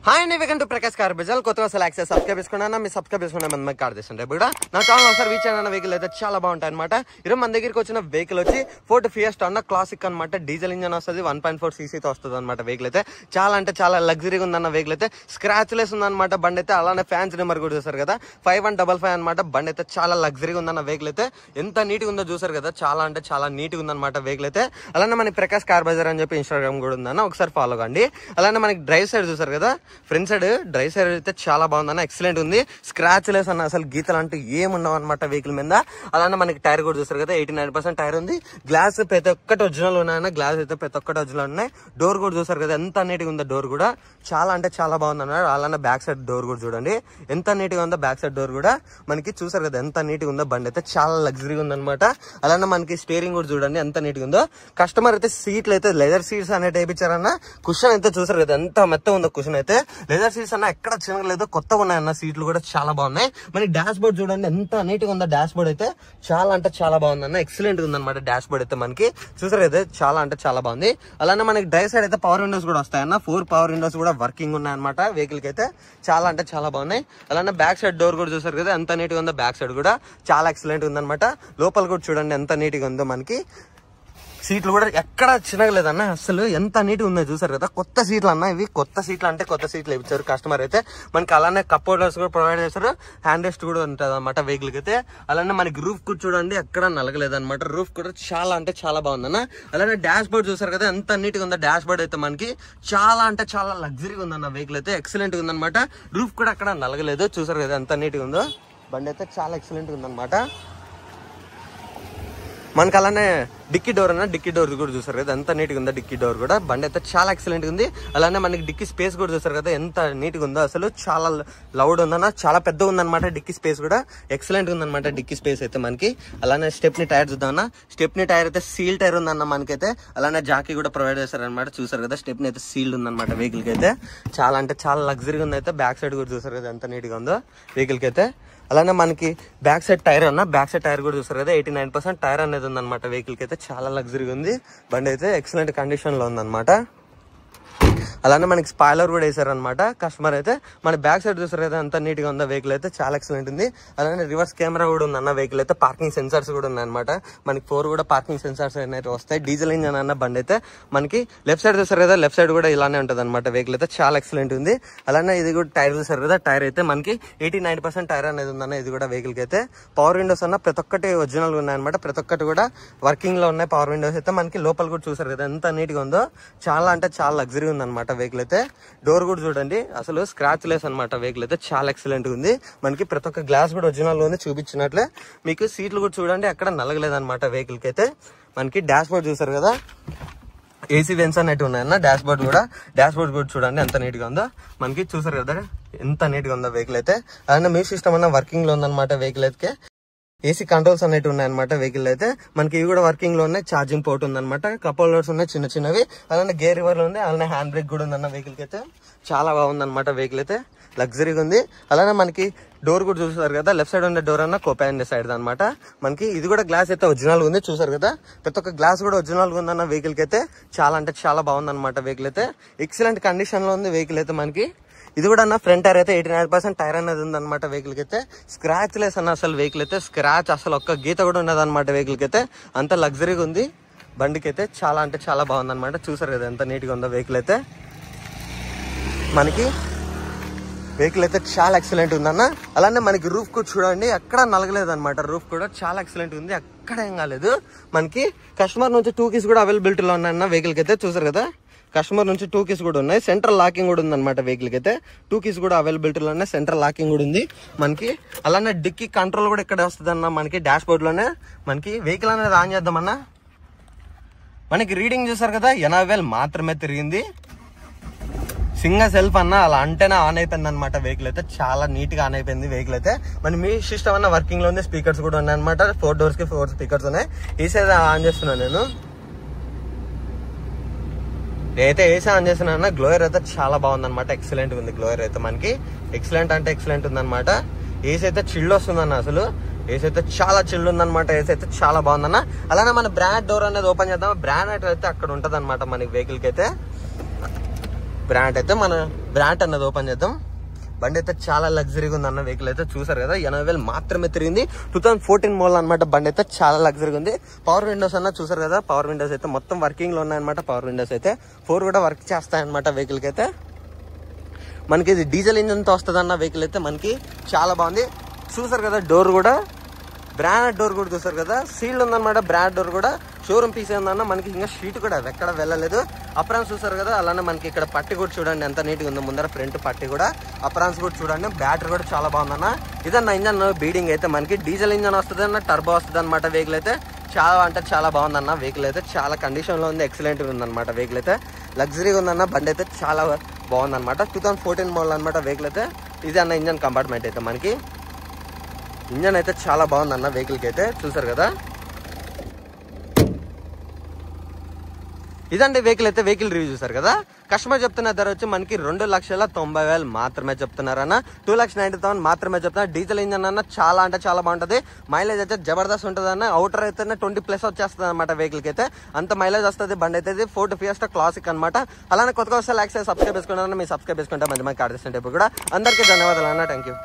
Hi అండి, welcome to Prakash car Bazaar. కొత్తగా అసలు యాక్సెస్ సబ్స్క్రైబ్ చేసుకున్నా, మీ సబ్స్క్రైబ్ చేసుకున్న మంది కార్ చేస్తుంటే కూడా నా ఛానల్ ఒకసారి రీచ్ అయిన వెహికల్ అయితే చాలా బాగుంటాయి అనమాట. ఈరోజు మన దగ్గరికి వచ్చిన వెహికల్ వచ్చి ఫోర్డ్ ఫియస్టా అన్న క్లాసిక్ అనమాట. డీజిల్ ఇంజన్ వస్తుంది, 1.4 cc వస్తుంది అనమాట. వెహికల్ అయితే చాలా అంటే చాలా లగ్జరీగా ఉందన్న వెహికల్ అయితే. స్క్రాచ్ లెస్ ఉందన్నమాట బండి అయితే. అలానే ఫ్యాన్స్ నెంబర్ కూడా చూసారు కదా, 5155 అనమాట. బండి అయితే చాలా లగ్జరీగా ఉందన్న వెహికల్ అయితే. ఎంత నీట్ గా ఉందో చూసారు కదా, చాలా అంటే చాలా నీట్ గా ఉందన్నమాట వెహికల్ అయితే. అలానే మనకి ప్రకాష్ కార్ బజార్ అని చెప్పి ఇన్స్టాగ్రామ్ కూడా ఉందన్న, ఒకసారి ఫాలో కండి. అలానే మనకి డ్రైవ్ సైడ్ చూసారు కదా, ఫ్రంట్ సైడ్ డ్రైవ్ సైడ్ అయితే చాలా బాగుందన్న, ఎక్సలెంట్ ఉంది. స్క్రాచ్ లెస్ అన్న, అసలు గీతలు అంటే ఏముండవు అనమాట వెహికల్ మీద. అలానే మనకి టైర్ కూడా చూసారు కదా, 89% టైర్ ఉంది. గ్లాస్ ప్రతి ఒక్కటి ఒరిజినల్ ఉన్నాయన్న, గ్లాస్ అయితే ప్రతి ఒక్కటి ఒరిజినల్ ఉన్నాయి. డోర్ కూడా చూసారు కదా, ఎంత నీట్ గా ఉందో డోర్ కూడా, చాలా అంటే చాలా బాగుంది అన్నారు. అలానే బ్యాక్ సైడ్ డోర్ కూడా చూడండి ఎంత నీట్ గా ఉందో. బ్యాక్ సైడ్ డోర్ కూడా మనకి చూసారు కదా, ఎంత నీట్ గా ఉందో. బండి అయితే చాలా లగ్జరీగా ఉందన్నమాట. అలానే మనకి స్టీరింగ్ కూడా చూడండి ఎంత నీట్ గా ఉందో. కస్టమర్ అయితే సీట్లు అయితే లెదర్ సీట్స్ అనేది వేయించారన్న. కుషన్ అయితే చూసారు కదా, ఎంత మెత్తగా ఉందో కుషన్ అయితే. లెదర్ సీట్స్ అన్న ఎక్కడ చిన్నగలేదు, కొత్తగా ఉన్నాయన్న. సీట్లు కూడా చాలా బాగున్నాయి. మనకి డాష్ బోర్డ్ చూడండి ఎంత నీట్ గా ఉందో. డాష్ బోర్డ్ అయితే చాలా అంటే చాలా బాగుందన్న, ఎక్సలెంట్ గా ఉందన్నమాట. డాష్ బోర్డ్ అయితే మనకి చూసారు అయితే చాలా అంటే చాలా బాగుంది. అలానే మనకి డ్రైవ్ సైడ్ అయితే పవర్ విండోస్ కూడా వస్తాయన్న. 4 పవర్ విండోస్ కూడా వర్కింగ్ ఉన్నాయన్నమాట వెహికల్ కి అయితే. చాలా అంటే చాలా బాగున్నాయి. అలానే బ్యాక్ సైడ్ డోర్ కూడా చూసారు కదా, ఎంత నీట్ గా ఉందో. బ్యాక్ సైడ్ కూడా చాలా ఎక్సలెంట్ ఉందన్నమాట. లోపల కూడా చూడండి ఎంత నీట్ గా ఉందో. మనకి సీట్లు కూడా ఎక్కడ చిన్నగలేదన్న, అసలు ఎంత నీట్ ఉందో చూసారు కదా. కొత్త సీట్లు అన్న ఇవి, కొత్త సీట్లు అంటే కొత్త సీట్లు ఇచ్చారు కస్టమర్ అయితే మనకి. అలానే కప్ హోల్డర్స్ కూడా ప్రొవైడ్ చేస్తారు. హ్యాండ్ రెస్ట్ కూడా ఉంటుంది అనమాట వెహికల్ కి అయితే. అలానే మనకి రూఫ్ కూడా చూడండి ఎక్కడ నలగలేదన్నమాట. రూఫ్ కూడా చాలా అంటే చాలా బాగుందన్న. అలానే డాష్ బోర్డ్ చూసారు కదా, ఎంత నీట్ గా ఉందో. డాష్ బోర్డ్ అయితే మనకి చాలా అంటే చాలా లగ్జరీగా ఉందన్న వెహికల్ అయితే. ఎక్సలెంట్ గా ఉందన్నమాట. రూఫ్ కూడా అక్కడ నలగలేదు, చూసారు కదా ఎంత నీట్ గా ఉందో. బండి అయితే చాలా ఎక్సలెంట్ గా ఉందన్నమాట. మనకి అలానే డిక్కీ డోర్ అన్న, డిక్కీ డోర్ కూడా చూసారు కదా ఎంత నీట్ గా ఉందో. డిక్కీ డోర్ కూడా బండి అయితే చాలా ఎక్సలెంట్ ఉంది. అలానే మనకి డిక్కీ స్పేస్ కూడా చూసారు కదా ఎంత నీట్ గా ఉందో. అసలు చాలా లౌడ్ ఉందన్న, చాలా పెద్ద ఉందన్నమాట. డిక్కీ స్పేస్ కూడా ఎక్సలెంట్ ఉందన్నమాట డిక్కీ స్పేస్ అయితే మనకి. అలానే స్టెప్నీ టైర్ చూద్దామన్నా. స్టెప్నీ టైర్ అయితే సీల్ టైర్ ఉందన్న మనకైతే. అలానే జాకీ కూడా ప్రొవైడ్ చేస్తారనమాట. చూసారు కదా స్టెప్నీ అయితే సీల్డ్ ఉందన్నమాట వెహికల్ కి అయితే. చాలా అంటే చాలా లగ్జరీగా ఉంది అయితే. బ్యాక్ సైడ్ కూడా చూసారు కదా ఎంత నీట్ గా ఉందో వెహికల్ కి అయితే. అలానే మనకి బ్యాక్ సైడ్ టైర్ అన్న, బ్యాక్ సైడ్ టైర్ కూడా చూసారు కదా, 89% టైర్ అనేది ఉందన్నమాట వెహికల్ కి అయితే. చాలా లగ్జరీగా ఉంది. బండి అయితే ఎక్సలెంట్ కండిషన్ లో ఉందన్నమాట. అలానే మనకి స్పాయిలర్ కూడా వేసారనమాట కస్టమర్ అయితే. మన బ్యాక్ సైడ్ చూసారు కదా ఎంత నీట్ గా ఉందో వెహికల్ అయితే. చాలా ఎక్సలెంట్ ఉంది. అలానే రివర్స్ కెమెరా కూడా ఉందన్న వెహికల్ అయితే. పార్కింగ్ సెన్సార్స్ కూడా ఉన్నాయన్నమాట. మనకి 4 కూడా పార్కింగ్ సెన్సార్స్ అనేది వస్తాయి. డీజిల్ ఇంజన్ అన్న బండి అయితే మనకి. లెఫ్ట్ సైడ్ చూసారు కదా, లెఫ్ట్ సైడ్ కూడా ఇలానే ఉంటుంది అనమాట వెహికల్ అయితే. చాలా ఎక్సలెంట్ ఉంది. అలానే ఇది కూడా టైర్ చూసారు కదా, టైర్ అయితే మనకి 89% టైర్ అనేది ఉందన్న ఇది కూడా వెహికల్ కి అయితే. పవర్ విండోస్ అన్న ప్రతి ఒక్కటి ఒరిజినల్ గా ఉన్నాయన్నమాట. ప్రతి ఒక్కటి కూడా వర్కింగ్ లో ఉన్నాయి పవర్ విండోస్ అయితే మనకి. లోపల కూడా చూసారు కదా ఎంత నీట్ గా ఉందో. చాలా అంటే చాలా లగ్జరీ ఉందన్నమాట వెహికల్ అయితే. డోర్ కూడా చూడండి అసలు స్క్రాచ్ లెస్ అనమాట వెహికల్ అయితే. చాలా ఎక్సలెంట్ ఉంది మనకి. ప్రతి ఒక్క గ్లాస్ కూడా ఒరిజినల్ ఉంది చూపించినట్లే మీకు. సీట్లు కూడా చూడండి అక్కడ నలగలేదన్నమాట వెహికల్ కి అయితే. మనకి డాష్ బోర్డ్ చూసారు కదా, ఏసీ వెన్స్ అనేవి ఉన్నాయన్న. డాష్ బోర్డ్ కూడా చూడండి ఎంత నీట్ గా ఉందో మనకి. చూసారు కదా ఎంత నీట్ గా ఉందో వెహికల్ అయితే. అలానే మ్యూజిక్ సిస్టమ్ అన్న వర్కింగ్ లో ఉందన్నమాట వెహికల్ అయితే. ఏసీ కంట్రోల్స్ అనేవి ఉన్నాయన్నమాట వెహికల్ అయితే మనకి. ఇవి కూడా వర్కింగ్ లో ఉన్నాయి. ఛార్జింగ్ పోర్ట్ ఉందన్నమాట. కప్ హోల్డర్స్ ఉన్నాయి చిన్న చిన్నవి. అలానే గేర్ రివర్ ఉంది. అలానే హ్యాండ్ బ్రేక్ కూడా ఉందన్న వెహికల్ కి అయితే. చాలా బాగుందన్నమాట వెహికల్ అయితే, లగ్జరీగా ఉంది. అలానే మనకి డోర్ కూడా చూసారు కదా, లెఫ్ట్ సైడ్ ఉండే డోర్ అన్న కోపాన్ సైడ్ అనమాట మనకి. ఇది కూడా గ్లాస్ అయితే ఒరిజినల్ ఉంది చూసారు కదా. ప్రతి ఒక్క గ్లాస్ కూడా ఒరిజినల్ గా ఉందన్న వెహికల్ కి అయితే. చాలా అంటే చాలా బాగుందన్నమాట వెహికల్ అయితే. ఎక్సలెంట్ కండిషన్ లో ఉంది వెహికల్ అయితే మనకి. ఇది కూడా అన్న ఫ్రంట్ టైర్ అయితే 89% టైర్ అనేది ఉందన్నమాట వెహికల్ కి అయితే. స్క్రాచ్ లెస్ అన్న అసలు వెహికల్ అయితే. స్క్రాచ్ అసలు ఒక్క గీత కూడా ఉండదన్నమాట వెహికల్ కి అయితే. అంత లగ్జరీగా ఉంది బండికి అయితే. చాలా అంటే చాలా బాగుందన్నమాట. చూసారు కదా ఎంత నీట్ గా ఉందో వెహికల్ అయితే మనకి. వెహికల్ అయితే చాలా ఎక్సలెంట్ ఉందన్న. అలానే మనకి రూఫ్ కూడా చూడండి ఎక్కడ నలగలేదు అనమాట. రూఫ్ కూడా చాలా ఎక్సలెంట్ ఉంది, ఎక్కడ ఏం కాలేదు మనకి. కస్టమర్ నుంచి 2 keys కూడా అవైలబిలిటీలో ఉన్నాయన్న వెహికల్ కి అయితే. చూసారు కదా కస్టమర్ నుంచి 2 keys కూడా ఉన్నాయి. సెంట్రల్ లాకింగ్ కూడా ఉంది అనమాట వెహికల్ కి అయితే. 2 keys కూడా అవైలబిలిటీలో ఉన్నాయి. సెంట్రల్ లాకింగ్ కూడా ఉంది మనకి. అలానే డిక్కీ కంట్రోల్ కూడా ఇక్కడ వస్తుంది అన్న మనకి. డాష్ బోర్డ్ లోనే మనకి. వెహికల్ అనేది ఆన్ చేద్దామన్నా. మనకి రీడింగ్ చూసారు కదా 80,000 మాత్రమే తిరిగింది. సింగల్ సెల్ఫ్ అన్న అలా అంటేనే ఆన్ అయిపోయింది అనమాట వెహికల్ అయితే. చాలా నీట్ గా ఆన్ అయిపోయింది వెహికల్ అయితే. మన మీ సిస్టమ్ అన్న వర్కింగ్ లో ఉంది. స్పీకర్స్ కూడా ఉన్నాయి అనమాట. 4 doors కి 4 స్పీకర్స్ ఉన్నాయి. ఏసీ ఆన్ చేస్తున్నాను నేను. నేనైతే ఏసీ ఆన్ చేసిన గ్లోయర్ అయితే చాలా బాగుంది అనమాట. ఎక్సలెంట్ ఉంది గ్లోయర్ అయితే మనకి. ఎక్సలెంట్ అంటే ఎక్సలెంట్ ఉంది అనమాట. ఏసీ అయితే చిల్డ్ వస్తుందన్న అసలు. ఏసీ అయితే చాలా చిల్డ్ ఉందన్నమాట. ఏసీ అయితే చాలా బాగుందన్న. అలానే మన బ్రాండ్ డోర్ అనేది ఓపెన్ చేద్దాం. బ్రాండ్ అయితే అక్కడ ఉంటది అనమాట మనకి వెహికల్ కి అయితే. బ్రాండ్ అయితే మన బ్రాండ్ అన్నది ఓపెన్ చేద్దాం. బండి అయితే చాలా లగ్జరీగా ఉంది అన్న. వెహికల్ అయితే చూసారు కదా, 80,000 మాత్రమే తిరిగింది. 2014 మోడల్ అనమాట. బండి అయితే చాలా లగ్జరీగా ఉంది. పవర్ విండోస్ అన్న చూసారు కదా, పవర్ విండోస్ అయితే మొత్తం వర్కింగ్ లో ఉన్నాయన్నమాట. పవర్ విండోస్ అయితే 4 కూడా వర్క్ చేస్తాయన్నమాట. వెహికల్ కి అయితే మనకి ఇది డీజిల్ ఇంజన్ తో వస్తుంది అన్న. వెహికల్ అయితే మనకి చాలా బాగుంది. చూసారు కదా, డోర్ కూడా బ్రాండ్ డోర్ కూడా చూసారు కదా, సీల్డ్ ఉందన్నమాట. బ్రాండ్ డోర్ కూడా షోరూమ్ పీస్ ఉందన్న. మనకి ఇంకా షీట్ కూడా ఎక్కడ వెళ్ళలేదు. అప్రాన్స్ చూసారు కదా, అలానే మనకి ఇక్కడ పట్టి కూడా చూడండి ఎంత నీట్గా ఉందో. ముందర ఫ్రంట్ పట్టి కూడా, అప్రాన్స్ కూడా చూడండి. బ్యాటరీ కూడా చాలా బాగుందన్న. ఇదన్న ఇంజన్ బీడింగ్ అయితే మనకి డీజిల్ ఇంజన్ వస్తుంది అన్న, టర్బో వస్తుంది అనమాట. వెహికల్ అయితే చాలా అంటే చాలా బాగుందన్న. వెహికల్ అయితే చాలా కండిషన్ లో ఉంది, ఎక్సలెంట్ ఉందన్నమాట. వెహికల్ అయితే లగ్జరీగా ఉందన్న. బండి అయితే చాలా బాగుందన్నమాట. 2014 మోడల్ అనమాట. వెహికల్ అయితే ఇది అన్న ఇంజన్ కంపార్ట్మెంట్ అయితే మనకి. ఇంజన్ అయితే చాలా బాగుందన్న వెహికల్ కి అయితే చూసారు కదా. ఇదండి వెహికల్ అయితే. వెహికల్ రివ్యూ చూసారు కదా. కస్టమర్ చెప్తున్న ధర వచ్చి మనకి 2,90,000 మాత్రమే చెప్తున్నారన్న. 2,90,000 మాత్రమే చెప్తున్నారు. డీజిల్ ఇంజన్ అన్న చాలా అంటే చాలా బాగుంటది. మైలేజ్ అయితే జబర్దస్త్ ఉంటుంది అన్న. అవుటర్ అయితే 20+ వచ్చేస్తుంది అనమాట. వెహికల్ కి అయితే అంత మైలేజ్ వస్తుంది. బండి అయితే ఫోర్డ్ ఫియస్టా క్లాసిక్ అనమాట. అలానే కొత్తగా వస్తే లైక్ సబ్స్క్రైబ్ చేసుకుంటారన్న. మీరు సబ్స్క్రైబ్ చేసుకుంటే మంచి కార్డు కూడా. అందరికీ ధన్యవాదాలు అన్న. Thank you.